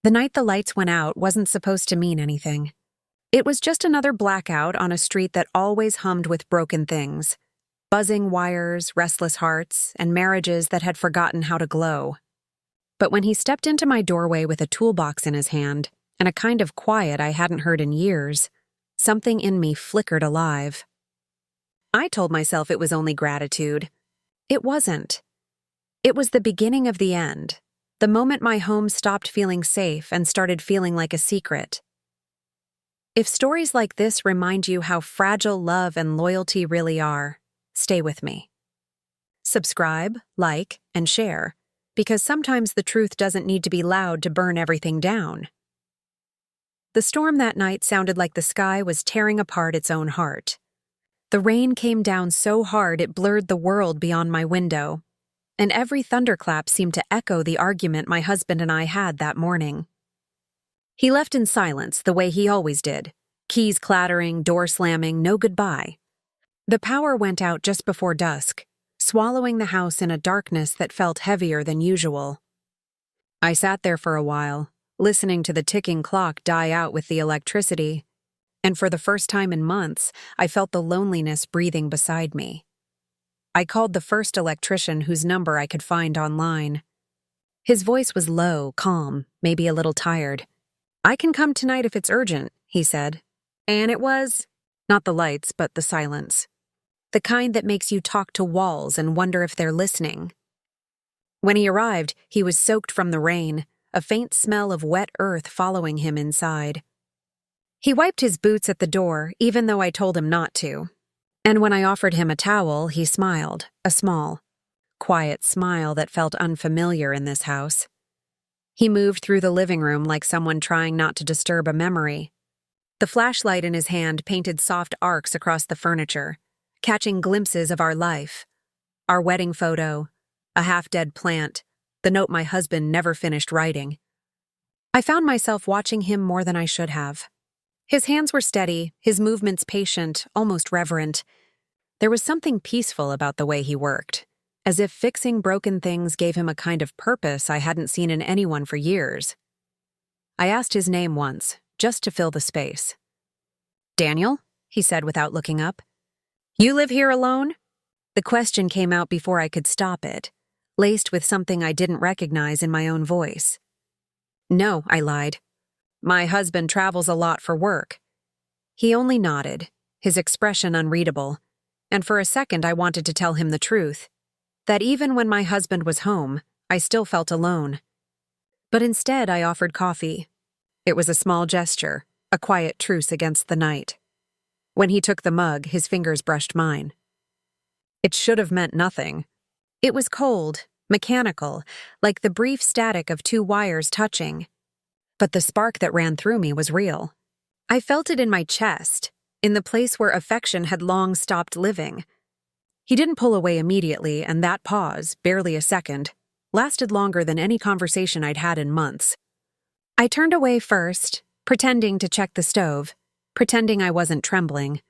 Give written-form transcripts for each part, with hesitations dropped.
The night the lights went out wasn't supposed to mean anything. It was just another blackout on a street that always hummed with broken things. Buzzing wires, restless hearts, and marriages that had forgotten how to glow. But when he stepped into my doorway with a toolbox in his hand, and a kind of quiet I hadn't heard in years, something in me flickered alive. I told myself it was only gratitude. It wasn't. It was the beginning of the end, the moment my home stopped feeling safe and started feeling like a secret. If stories like this remind you how fragile love and loyalty really are, stay with me. Subscribe, like, and share, because sometimes the truth doesn't need to be loud to burn everything down. The storm that night sounded like the sky was tearing apart its own heart. The rain came down so hard it blurred the world beyond my window, and every thunderclap seemed to echo the argument my husband and I had that morning. He left in silence, the way he always did, keys clattering, door slamming, no goodbye. The power went out just before dusk, swallowing the house in a darkness that felt heavier than usual. I sat there for a while, listening to the ticking clock die out with the electricity, and for the first time in months, I felt the loneliness breathing beside me. I called the first electrician whose number I could find online. His voice was low, calm, maybe a little tired. "I can come tonight if it's urgent," he said. And it was. Not the lights, but the silence. The kind that makes you talk to walls and wonder if they're listening. When he arrived, he was soaked from the rain, a faint smell of wet earth following him inside. He wiped his boots at the door, even though I told him not to. And when I offered him a towel, he smiled, a small, quiet smile that felt unfamiliar in this house. He moved through the living room like someone trying not to disturb a memory. The flashlight in his hand painted soft arcs across the furniture, catching glimpses of our life. Our wedding photo, a half-dead plant, the note my husband never finished writing. I found myself watching him more than I should have. His hands were steady, his movements patient, almost reverent. There was something peaceful about the way he worked, as if fixing broken things gave him a kind of purpose I hadn't seen in anyone for years. I asked his name once, just to fill the space. "Daniel?" he said without looking up. "You live here alone?" The question came out before I could stop it, laced with something I didn't recognize in my own voice. "No," I lied. "My husband travels a lot for work." He only nodded, his expression unreadable, and for a second I wanted to tell him the truth, that even when my husband was home, I still felt alone. But instead I offered coffee. It was a small gesture, a quiet truce against the night. When he took the mug, his fingers brushed mine. It should have meant nothing. It was cold, mechanical, like the brief static of two wires touching. But the spark that ran through me was real. I felt it in my chest, in the place where affection had long stopped living. He didn't pull away immediately, and that pause, barely a second, lasted longer than any conversation I'd had in months. I turned away first, pretending to check the stove, pretending I wasn't trembling.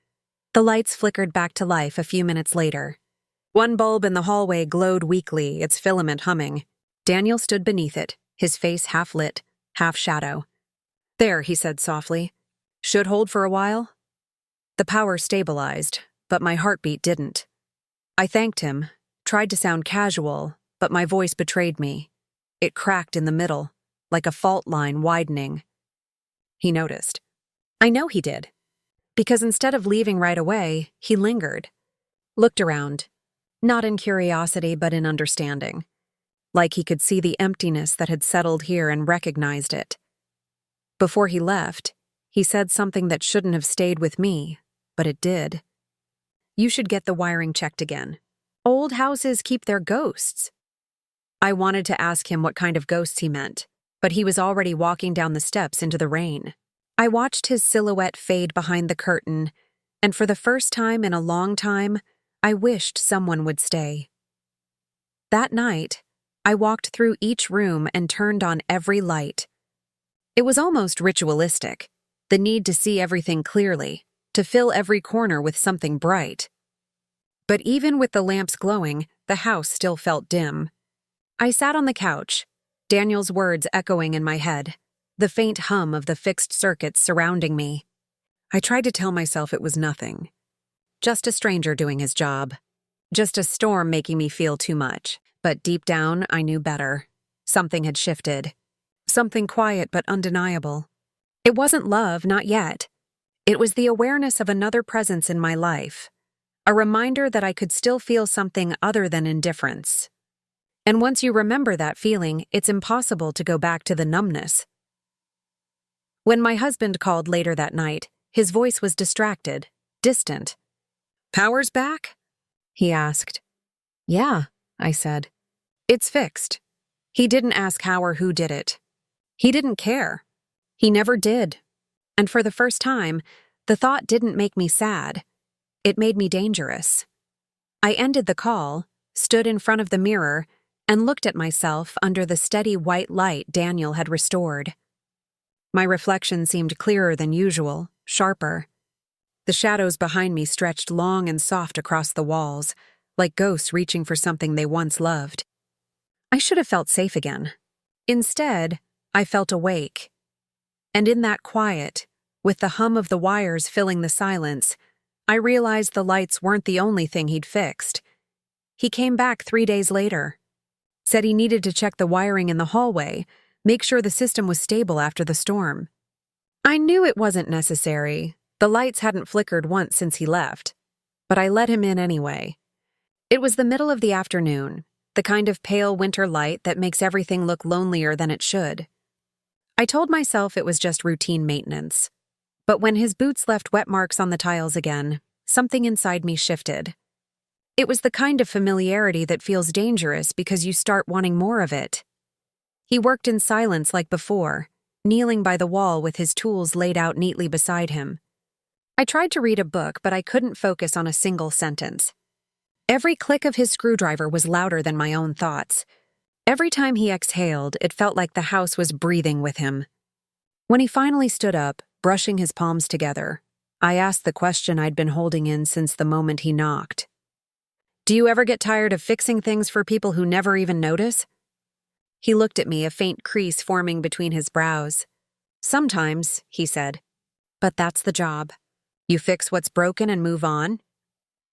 The lights flickered back to life a few minutes later. One bulb in the hallway glowed weakly, its filament humming. Daniel stood beneath it, his face half lit, half shadow. "There," he said softly. "Should hold for a while?" The power stabilized, but my heartbeat didn't. I thanked him, tried to sound casual, but my voice betrayed me. It cracked in the middle, like a fault line widening. He noticed. I know he did. Because instead of leaving right away, he lingered. Looked around. Not in curiosity, but in understanding. Like he could see the emptiness that had settled here and recognized it. Before he left, he said something that shouldn't have stayed with me, but it did. "You should get the wiring checked again. Old houses keep their ghosts." I wanted to ask him what kind of ghosts he meant, but he was already walking down the steps into the rain. I watched his silhouette fade behind the curtain, and for the first time in a long time, I wished someone would stay. That night, I walked through each room and turned on every light. It was almost ritualistic, the need to see everything clearly, to fill every corner with something bright. But even with the lamps glowing, the house still felt dim. I sat on the couch, Daniel's words echoing in my head. the faint hum of the fixed circuits surrounding me. I tried to tell myself it was nothing. Just a stranger doing his job. Just a storm making me feel too much. But deep down, I knew better. Something had shifted. Something quiet but undeniable. It wasn't love, not yet. It was the awareness of another presence in my life. A reminder that I could still feel something other than indifference. And once you remember that feeling, it's impossible to go back to the numbness. When my husband called later that night, his voice was distracted, distant. "Power's back?" he asked. "Yeah," I said. "It's fixed." He didn't ask how or who did it. He didn't care. He never did. And for the first time, the thought didn't make me sad. It made me dangerous. I ended the call, stood in front of the mirror, and looked at myself under the steady white light Daniel had restored. My reflection seemed clearer than usual, sharper. The shadows behind me stretched long and soft across the walls, like ghosts reaching for something they once loved. I should have felt safe again. Instead, I felt awake. And in that quiet, with the hum of the wires filling the silence, I realized the lights weren't the only thing he'd fixed. He came back 3 days later. Said he needed to check the wiring in the hallway, make sure the system was stable after the storm. I knew it wasn't necessary. The lights hadn't flickered once since he left. But I let him in anyway. It was the middle of the afternoon, the kind of pale winter light that makes everything look lonelier than it should. I told myself it was just routine maintenance. But when his boots left wet marks on the tiles again, something inside me shifted. It was the kind of familiarity that feels dangerous because you start wanting more of it. He worked in silence like before, kneeling by the wall with his tools laid out neatly beside him. I tried to read a book, but I couldn't focus on a single sentence. Every click of his screwdriver was louder than my own thoughts. Every time he exhaled, it felt like the house was breathing with him. When he finally stood up, brushing his palms together, I asked the question I'd been holding in since the moment he knocked. "Do you ever get tired of fixing things for people who never even notice?" He looked at me, a faint crease forming between his brows. "Sometimes," he said. "But that's the job. You fix what's broken and move on."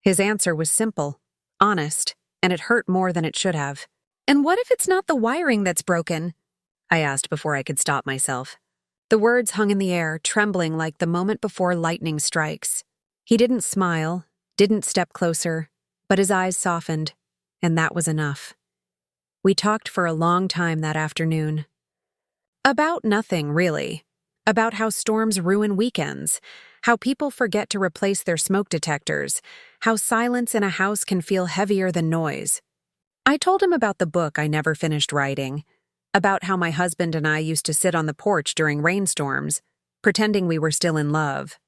His answer was simple, honest, and it hurt more than it should have. "And what if it's not the wiring that's broken?" I asked before I could stop myself. The words hung in the air, trembling like the moment before lightning strikes. He didn't smile, didn't step closer, but his eyes softened, and that was enough. We talked for a long time that afternoon. About nothing, really. About how storms ruin weekends, how people forget to replace their smoke detectors, how silence in a house can feel heavier than noise. I told him about the book I never finished writing, about how my husband and I used to sit on the porch during rainstorms, pretending we were still in love.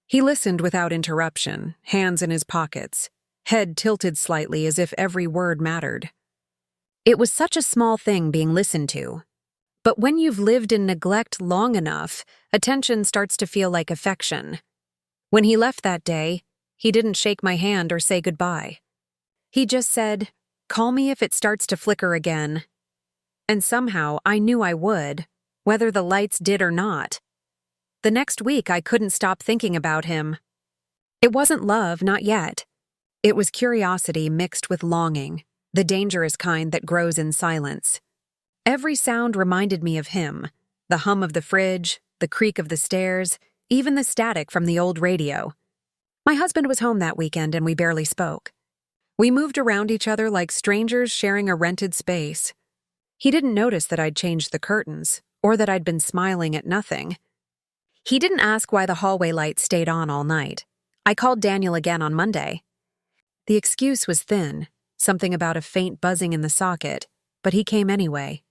He listened without interruption, hands in his pockets, head tilted slightly as if every word mattered. It was such a small thing being listened to. But when you've lived in neglect long enough, attention starts to feel like affection. When he left that day, he didn't shake my hand or say goodbye. He just said, "Call me if it starts to flicker again." And somehow I knew I would, whether the lights did or not. The next week I couldn't stop thinking about him. It wasn't love, not yet. It was curiosity mixed with longing, the dangerous kind that grows in silence. Every sound reminded me of him, the hum of the fridge, the creak of the stairs, even the static from the old radio. My husband was home that weekend and we barely spoke. We moved around each other like strangers sharing a rented space. He didn't notice that I'd changed the curtains, or that I'd been smiling at nothing. He didn't ask why the hallway light stayed on all night. I called Daniel again on Monday. The excuse was thin, something about a faint buzzing in the socket, but he came anyway.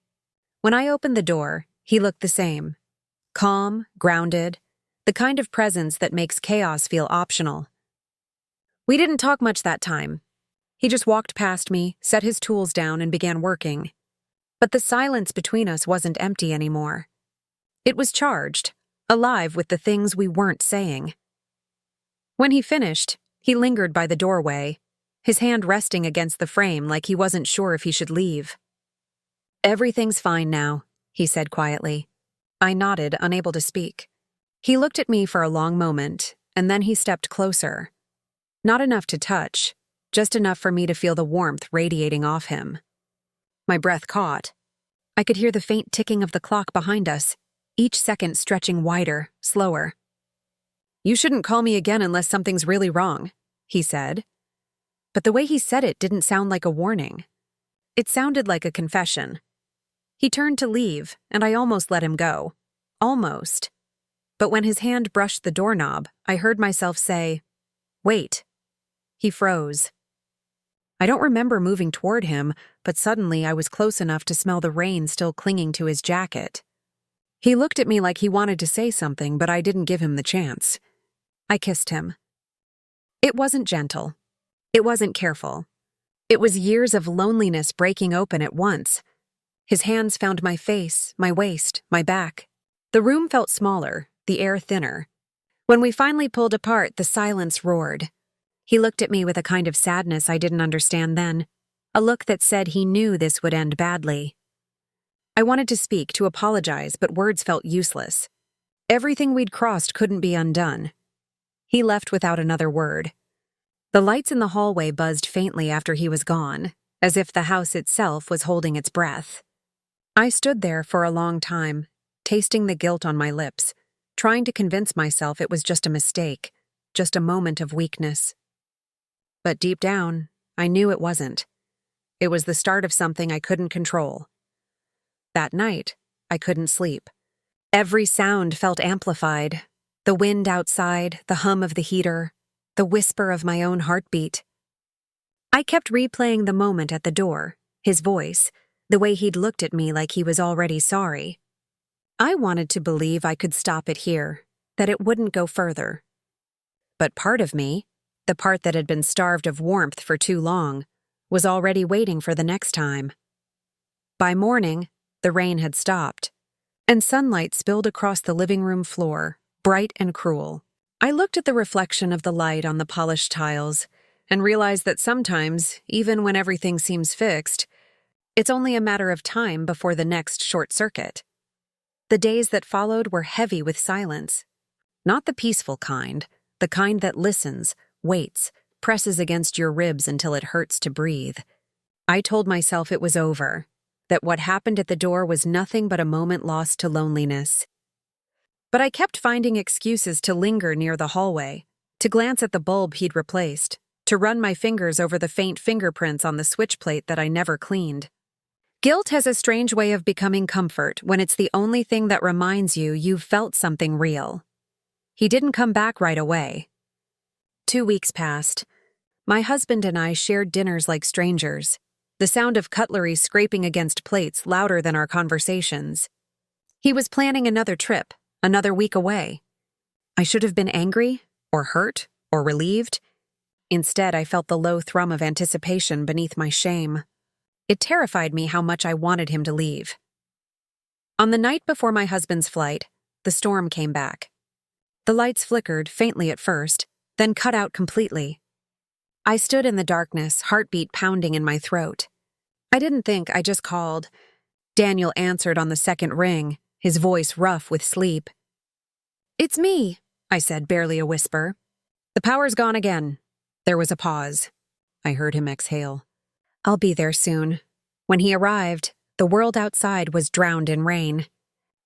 When I opened the door, he looked the same. Calm, grounded, the kind of presence that makes chaos feel optional. We didn't talk much that time. He just walked past me, set his tools down, and began working. But the silence between us wasn't empty anymore. It was charged, alive with the things we weren't saying. When he finished, he lingered by the doorway, his hand resting against the frame like he wasn't sure if he should leave. "Everything's fine now," he said quietly. I nodded, unable to speak. He looked at me for a long moment, and then he stepped closer. Not enough to touch, just enough for me to feel the warmth radiating off him. My breath caught. I could hear the faint ticking of the clock behind us, each second stretching wider, slower. "You shouldn't call me again unless something's really wrong," he said. But the way he said it didn't sound like a warning. It sounded like a confession. He turned to leave, and I almost let him go. Almost. But when his hand brushed the doorknob, I heard myself say, "Wait." He froze. I don't remember moving toward him, but suddenly I was close enough to smell the rain still clinging to his jacket. He looked at me like he wanted to say something, but I didn't give him the chance. I kissed him. It wasn't gentle. It wasn't careful. It was years of loneliness breaking open at once. His hands found my face, my waist, my back. The room felt smaller, the air thinner. When we finally pulled apart, the silence roared. He looked at me with a kind of sadness I didn't understand then, a look that said he knew this would end badly. I wanted to speak, to apologize, but words felt useless. Everything we'd crossed couldn't be undone. He left without another word. The lights in the hallway buzzed faintly after he was gone, as if the house itself was holding its breath. I stood there for a long time, tasting the guilt on my lips, trying to convince myself it was just a mistake, just a moment of weakness. But deep down, I knew it wasn't. It was the start of something I couldn't control. That night, I couldn't sleep. Every sound felt amplified. The wind outside, the hum of the heater, the whisper of my own heartbeat. I kept replaying the moment at the door, his voice, the way he'd looked at me like he was already sorry. I wanted to believe I could stop it here, that it wouldn't go further. But part of me, the part that had been starved of warmth for too long, was already waiting for the next time. By morning, the rain had stopped, and sunlight spilled across the living room floor, bright and cruel. I looked at the reflection of the light on the polished tiles and realized that sometimes, even when everything seems fixed, it's only a matter of time before the next short circuit. The days that followed were heavy with silence. Not the peaceful kind, the kind that listens, waits, presses against your ribs until it hurts to breathe. I told myself it was over, that what happened at the door was nothing but a moment lost to loneliness. But I kept finding excuses to linger near the hallway, to glance at the bulb he'd replaced, to run my fingers over the faint fingerprints on the switch plate that I never cleaned. Guilt has a strange way of becoming comfort when it's the only thing that reminds you you've felt something real. He didn't come back right away. 2 weeks passed. My husband and I shared dinners like strangers, the sound of cutlery scraping against plates louder than our conversations. He was planning another trip, another week away. I should have been angry, or hurt, or relieved. Instead, I felt the low thrum of anticipation beneath my shame. It terrified me how much I wanted him to leave. On the night before my husband's flight, the storm came back. The lights flickered faintly at first, then cut out completely. I stood in the darkness, heartbeat pounding in my throat. I didn't think, I just called. Daniel answered on the second ring, his voice rough with sleep. "It's me," I said, barely a whisper. "The power's gone again." There was a pause. I heard him exhale. "I'll be there soon." When he arrived, the world outside was drowned in rain.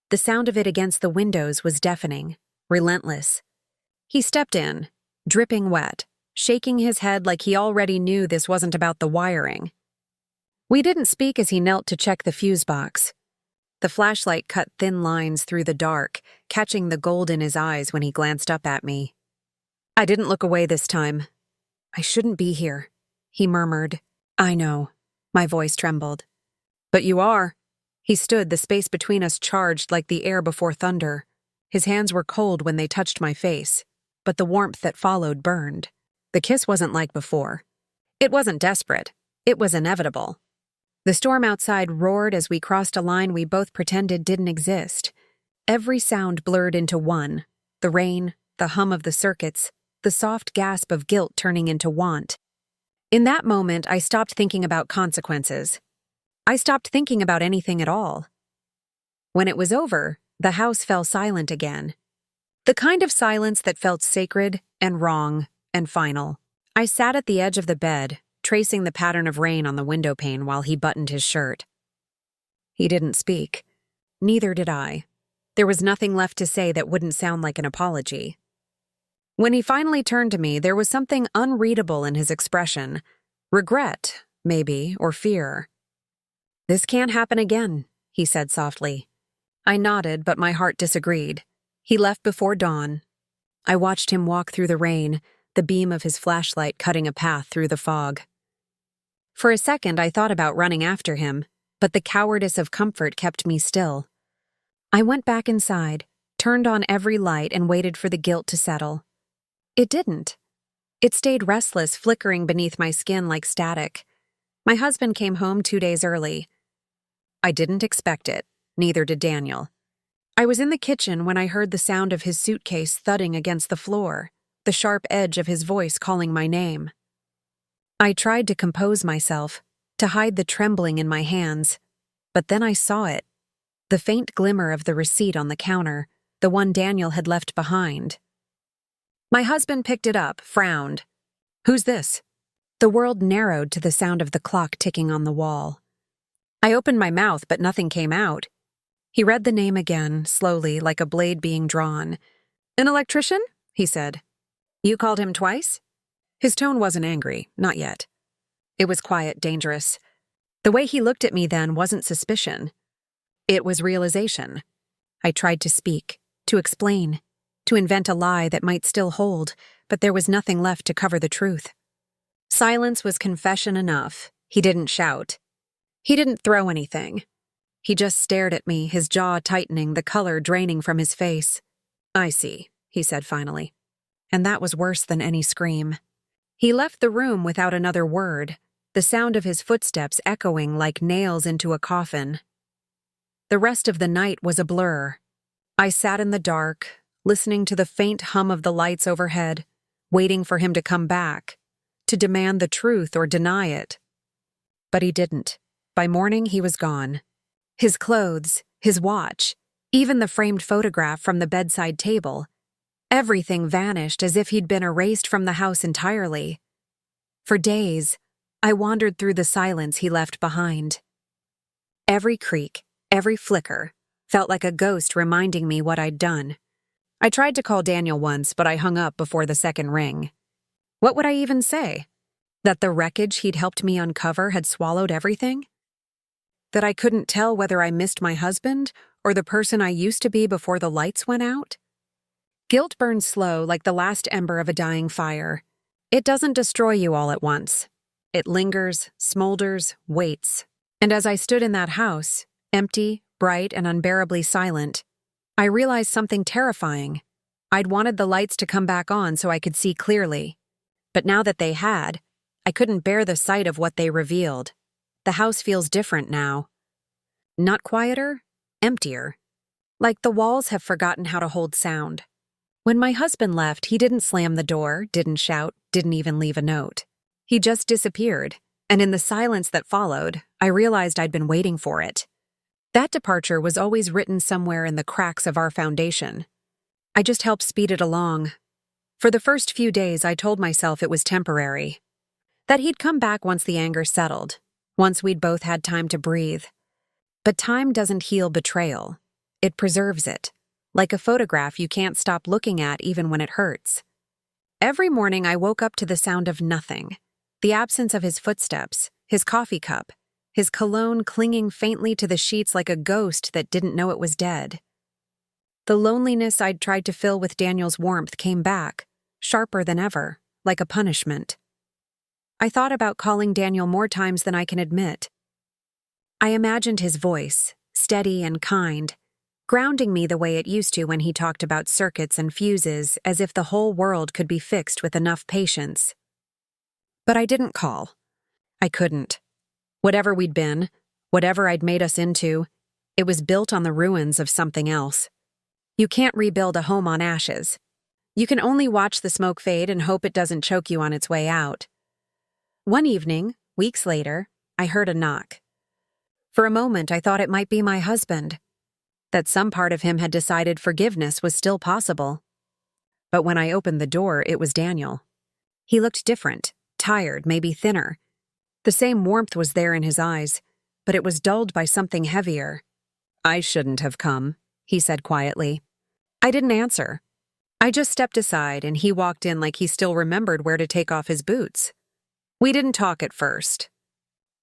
The sound of it against the windows was deafening, relentless. He stepped in, dripping wet, shaking his head like he already knew this wasn't about the wiring. We didn't speak as he knelt to check the fuse box. The flashlight cut thin lines through the dark, catching the gold in his eyes when he glanced up at me. I didn't look away this time. "I shouldn't be here," he murmured. "I know." My voice trembled. "But you are." He stood, the space between us charged like the air before thunder. His hands were cold when they touched my face, but the warmth that followed burned. The kiss wasn't like before. It wasn't desperate. It was inevitable. The storm outside roared as we crossed a line we both pretended didn't exist. Every sound blurred into one: the rain, the hum of the circuits, the soft gasp of guilt turning into want. In that moment, I stopped thinking about consequences. I stopped thinking about anything at all. When it was over, The house fell silent again. The kind of silence that felt sacred and wrong and final. I sat at the edge of the bed, tracing the pattern of rain on the windowpane while he buttoned his shirt. He didn't speak. Neither did I. There was nothing left to say that wouldn't sound like an apology. When he finally turned to me, there was something unreadable in his expression. Regret, maybe, or fear. "This can't happen again," he said softly. I nodded, but my heart disagreed. He left before dawn. I watched him walk through the rain, the beam of his flashlight cutting a path through the fog. For a second, I thought about running after him, but the cowardice of comfort kept me still. I went back inside, turned on every light, and waited for the guilt to settle. It didn't. It stayed restless, flickering beneath my skin like static. My husband came home 2 days early. I didn't expect it, neither did Daniel. I was in the kitchen when I heard the sound of his suitcase thudding against the floor, the sharp edge of his voice calling my name. I tried to compose myself, to hide the trembling in my hands, but then I saw it. The faint glimmer of the receipt on the counter, the one Daniel had left behind. My husband picked it up, frowned. "Who's this?" The world narrowed to the sound of the clock ticking on the wall. I opened my mouth, but nothing came out. He read the name again, slowly, like a blade being drawn. "An electrician?" he said. "You called him twice?" His tone wasn't angry, not yet. It was quiet, dangerous. The way he looked at me then wasn't suspicion. It was realization. I tried to speak, to explain, to invent a lie that might still hold, but there was nothing left to cover the truth. Silence was confession enough. He didn't shout. He didn't throw anything. He just stared at me, his jaw tightening, the color draining from his face. "I see," he said finally. And that was worse than any scream. He left the room without another word, the sound of his footsteps echoing like nails into a coffin. The rest of the night was a blur. I sat in the dark, listening to the faint hum of the lights overhead, waiting for him to come back, to demand the truth or deny it. But he didn't. By morning, he was gone. His clothes, his watch, even the framed photograph from the bedside table, everything vanished as if he'd been erased from the house entirely. For days, I wandered through the silence he left behind. Every creak, every flicker, felt like a ghost reminding me what I'd done. I tried to call Daniel once, but I hung up before the second ring. What would I even say? That the wreckage he'd helped me uncover had swallowed everything? That I couldn't tell whether I missed my husband or the person I used to be before the lights went out? Guilt burns slow like the last ember of a dying fire. It doesn't destroy you all at once. It lingers, smolders, waits. And as I stood in that house, empty, bright, and unbearably silent, I realized something terrifying. I'd wanted the lights to come back on so I could see clearly. But now that they had, I couldn't bear the sight of what they revealed. The house feels different now. Not quieter, emptier. Like the walls have forgotten how to hold sound. When my husband left, he didn't slam the door, didn't shout, didn't even leave a note. He just disappeared, and in the silence that followed, I realized I'd been waiting for it. That departure was always written somewhere in the cracks of our foundation. I just helped speed it along. For the first few days, I told myself it was temporary. That he'd come back once the anger settled, once we'd both had time to breathe. But time doesn't heal betrayal. It preserves it. Like a photograph you can't stop looking at even when it hurts. Every morning I woke up to the sound of nothing. The absence of his footsteps, his coffee cup, his cologne clinging faintly to the sheets like a ghost that didn't know it was dead. The loneliness I'd tried to fill with Daniel's warmth came back, sharper than ever, like a punishment. I thought about calling Daniel more times than I can admit. I imagined his voice, steady and kind, grounding me the way it used to when he talked about circuits and fuses as if the whole world could be fixed with enough patience. But I didn't call. I couldn't. Whatever we'd been, whatever I'd made us into, it was built on the ruins of something else. You can't rebuild a home on ashes. You can only watch the smoke fade and hope it doesn't choke you on its way out. One evening, weeks later, I heard a knock. For a moment, I thought it might be my husband. that some part of him had decided forgiveness was still possible. But when I opened the door, it was Daniel. He looked different, tired, maybe thinner. The same warmth was there in his eyes, but it was dulled by something heavier. "I shouldn't have come," he said quietly. I didn't answer. I just stepped aside and he walked in like he still remembered where to take off his boots. We didn't talk at first.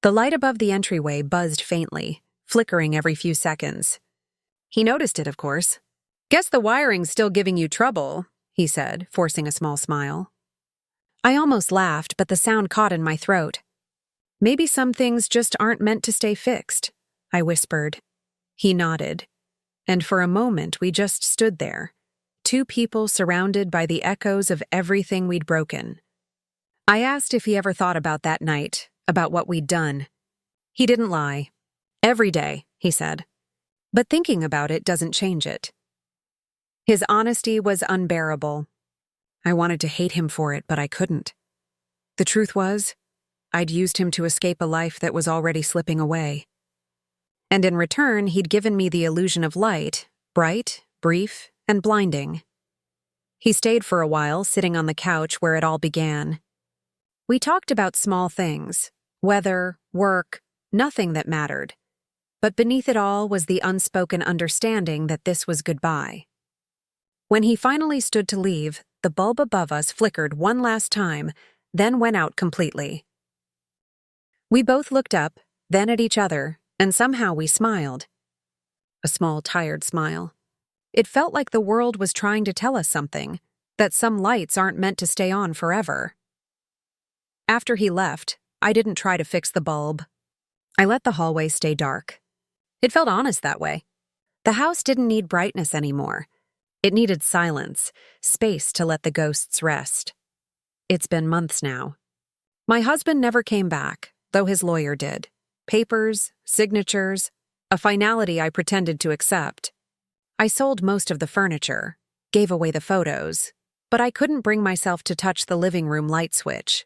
The light above the entryway buzzed faintly, flickering every few seconds. He noticed it, of course. "Guess the wiring's still giving you trouble," he said, forcing a small smile. I almost laughed, but the sound caught in my throat. "Maybe some things just aren't meant to stay fixed," I whispered. He nodded. And for a moment we just stood there, two people surrounded by the echoes of everything we'd broken. I asked if he ever thought about that night, about what we'd done. He didn't lie. "Every day," he said. "But thinking about it doesn't change it." His honesty was unbearable. I wanted to hate him for it, but I couldn't. The truth was, I'd used him to escape a life that was already slipping away. And in return, he'd given me the illusion of light, bright, brief, and blinding. He stayed for a while, sitting on the couch where it all began. We talked about small things, weather, work, nothing that mattered. But beneath it all was the unspoken understanding that this was goodbye. When he finally stood to leave, the bulb above us flickered one last time, then went out completely. We both looked up, then at each other, and somehow we smiled. A small, tired smile. It felt like the world was trying to tell us something, that some lights aren't meant to stay on forever. After he left, I didn't try to fix the bulb. I let the hallway stay dark. It felt honest that way. The house didn't need brightness anymore. It needed silence, space to let the ghosts rest. It's been months now. My husband never came back, though his lawyer did. Papers, signatures, a finality I pretended to accept. I sold most of the furniture, gave away the photos, but I couldn't bring myself to touch the living room light switch.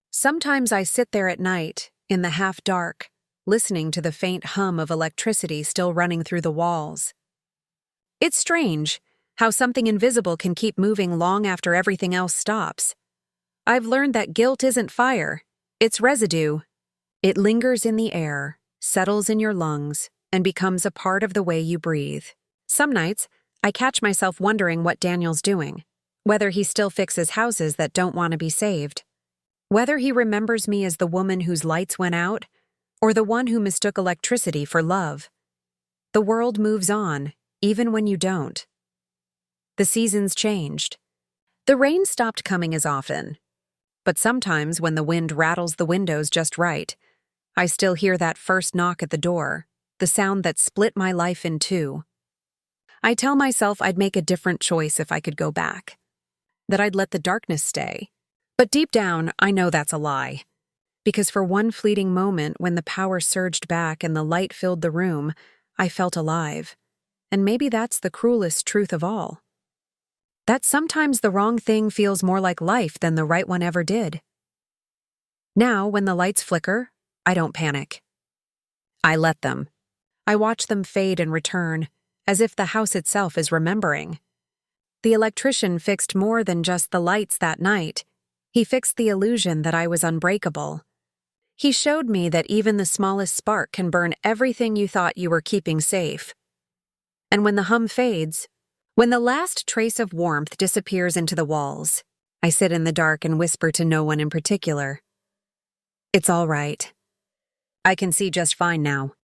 Sometimes I sit there at night, in the half-dark, listening to the faint hum of electricity still running through the walls. It's strange how something invisible can keep moving long after everything else stops. I've learned that guilt isn't fire, it's residue. It lingers in the air, settles in your lungs, and becomes a part of the way you breathe. Some nights, I catch myself wondering what Daniel's doing, whether he still fixes houses that don't want to be saved, whether he remembers me as the woman whose lights went out, or the one who mistook electricity for love. The world moves on, even when you don't. The seasons changed. The rain stopped coming as often. But sometimes when the wind rattles the windows just right, I still hear that first knock at the door, the sound that split my life in two. I tell myself I'd make a different choice if I could go back, that I'd let the darkness stay. But deep down, I know that's a lie. Because for one fleeting moment when the power surged back and the light filled the room, I felt alive. And maybe that's the cruelest truth of all. That sometimes the wrong thing feels more like life than the right one ever did. Now, when the lights flicker, I don't panic. I let them. I watch them fade and return, as if the house itself is remembering. The electrician fixed more than just the lights that night. He fixed the illusion that I was unbreakable. He showed me that even the smallest spark can burn everything you thought you were keeping safe. And when the hum fades, when the last trace of warmth disappears into the walls, I sit in the dark and whisper to no one in particular. It's all right. I can see just fine now.